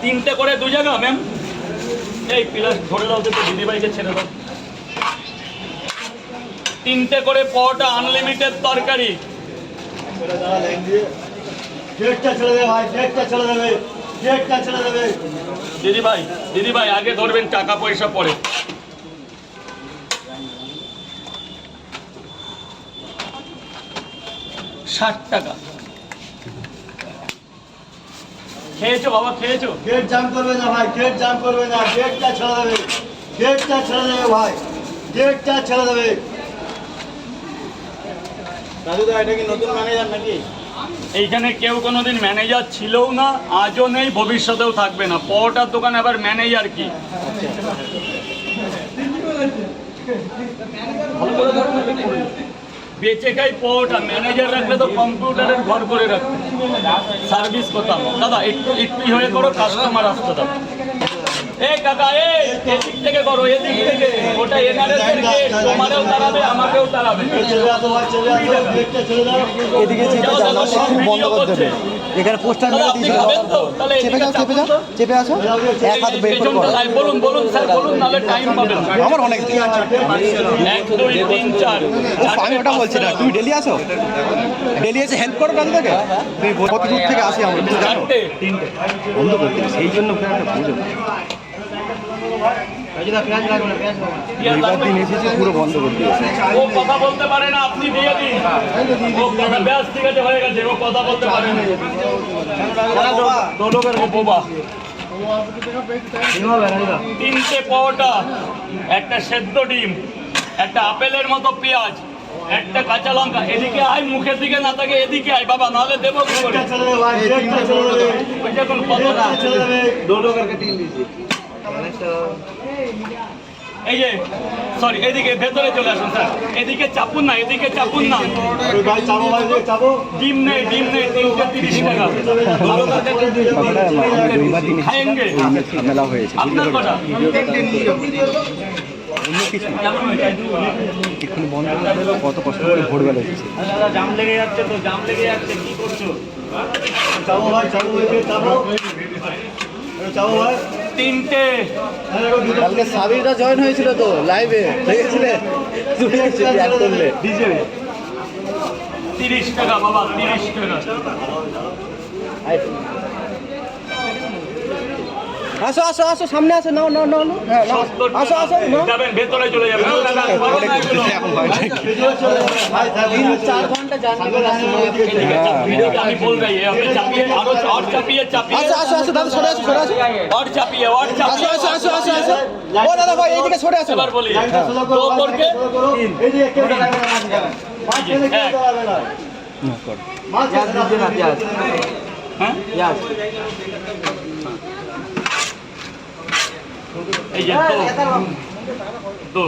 তিনটে করে 2 জায়গা ম্যাম। এই পিলার ধরে দাও তো, দিদিভাইকে ছেড়ে দাও। তিনটে করে পরোটা, আনলিমিটেড তরকারি। দিদিভাই আগে ধরবেন, টাকা পয়সা পরে। ৳60। খেয়েছো বাবা, খেয়েছো? গেট জাম করবে না ভাই, গেট জাম করবে না, গেটটা ছেড়ে দেবে, গেটটা ছেড়ে দেবে ভাই, গেটটা ছেড়ে দেবে। রাজুদা, এটা কি নতুন ম্যানেজার নাকি? এইখানে কেউ কোনোদিন ম্যানেজার ছিলও না, আজও নেই, ভবিষ্যতেও থাকবে না। পরোটার দোকানে আবার ম্যানেজার কি? বেঁচে খাই পরোটা, ম্যানেজার রাখলে তো কম্পিউটারের ঘর করে রাখবে। সার্ভিস কোথাও দাদা, একটু হয়ে করো, কাস্টমার আসতে দাও। এই কাকা, এদিক থেকে করো, এদিক থেকে। ওটা এনআরএস-এর গেট, তোমারেও তাড়াবে, আমাকেও তাড়াবে। এদিকে চেপে যাও, না বন্ধ করতে হবে। এখানে পোস্টার মেরে দিয়েছিল। চেপে আসো, এক হাত বের করে করো। বলুন স্যার, বলুন, নাহলে টাইম পাবেন। আমার অনেক দিন 1 2 3 4। আমি ওটা বলছি না, তুমি ডেলি আসো? ডেলি এসে হেল্প করো দাদাকে? তুমি কত দূর থেকে আসি আমরা, তুমি জানো? বন্ধ করতে সেই জন্য বুঝো দিন এসেছি, পুরো বন্ধ করে দিয়েছে। ও কথা বলতে পারে না, আপনি দিয়ে দিন। ও কথা ব্যাস, ঠিক আছে, হয়ে গেছে। ও কথা বলতে পারে না। বাবা, 3টে পরোটা, একটা সেদ্ধ ডিম, একটা আপেলের মতো পেঁয়াজ, একটা কাঁচা লঙ্কা। এদিকে আয়, মুখের দিকে না থাকে, এদিকে আয় বাবা, নাহলে দেবো কি করে? ওই দেখুন কতটা। এই যে সরি, এদিকে ভেতরে চলে আসুন স্যার। এদিকে চাপুন না, এদিকে চাপুন না। ডিম নেই, 3টে 30 টাকা। খায়েঙ্গে ঝামেলা হয়েছে আপনার কটা? অন্য কিছু এক্ষুনি বন্ধ করে দিল। কত কষ্ট করে ভোরবেলা এসেছি। জাম লেগে যাচ্ছে তো, জাম লেগে যাচ্ছে, কি করছো? তিনটে। কালকে সাবিরটা জয়েন হয়েছিল তো লাইভে, দেখেছিলে? 30 টাকা বাবা, 30 টাকা। আসো আসো আসো, সামনে আসো, নাও নাও নাও, আসো আসো, যাবেন ভেতরে, চলে যাবেন। এখন হয় নাকি? 3-4 ঘন্টা জার্নি করে আসো। আমি বল রही है, আপনি চাপিয়ে, আরো और চাপিয়ে। আসো আসো আসো দাদা, সরে আসো, সরে আসো। और চাপিয়ে। আসো আসো আসো আসো আসো। ও দাদা ভাই, এইদিকে সরে আসো। এবার বলি তো করকে হ্যাঁ, এই যে তো